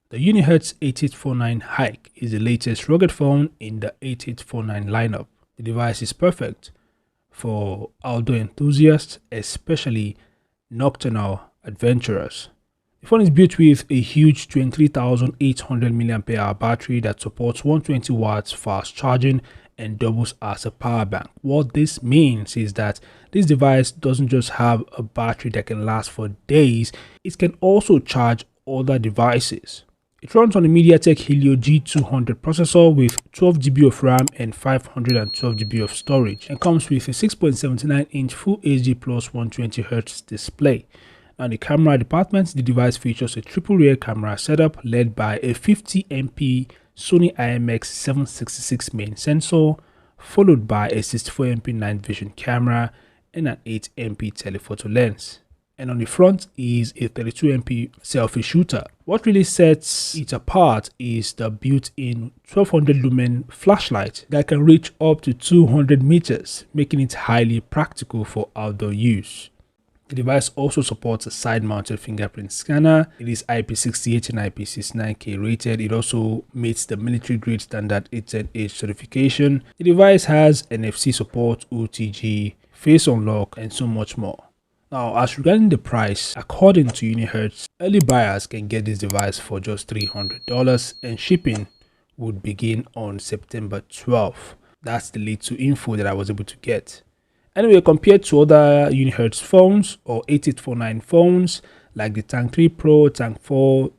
The Unihertz HiKE is the latest rugged phone in the 8849 lineup. The device is perfect for outdoor enthusiasts, especially nocturnal adventurers. The phone is built with a huge 23,800 mAh battery that supports 120 watts fast charging and doubles as a power bank. What this means is that this device doesn't just have a battery that can last for days, it can also charge other devices. It runs on the MediaTek Helio G200 processor with 12GB of RAM and 512GB of storage, and comes with a 6.79-inch Full HD plus 120Hz display. Now, in the camera department, the device features a triple rear camera setup led by a 50MP Sony IMX766 main sensor, followed by a 64MP night vision camera and an 8MP telephoto lens. And on the front is a 32MP selfie shooter. What really sets it apart is the built-in 1200 lumen flashlight that can reach up to 200 meters, making it highly practical for outdoor use. The device also supports a side-mounted fingerprint scanner. It is IP68 and IP69K rated. It also meets the military-grade standard 810H certification. The device has NFC support, OTG, face unlock, and so much more. Now, as regarding the price, according to Unihertz, early buyers can get this device for just $300 and shipping would begin on September 12th. That's the little info that I was able to get. Anyway, compared to other Unihertz phones or 8849 phones like the Tank 3 Pro, Tank 4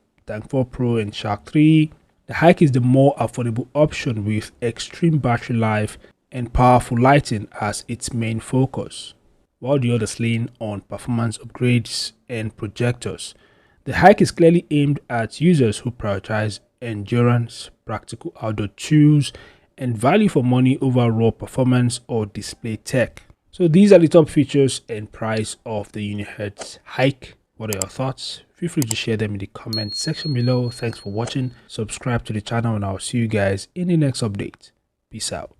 Pro and Shark 3, the HiKE is the more affordable option with extreme battery life and powerful lighting as its main focus, while the others lean on performance upgrades and projectors. The HiKE is clearly aimed at users who prioritize endurance, practical outdoor tools, and value for money over raw performance or display tech. So these are the top features and price of the Unihertz HiKE. What are your thoughts? Feel free to share them in the comment section below. Thanks for watching. Subscribe to the channel and I'll see you guys in the next update. Peace out.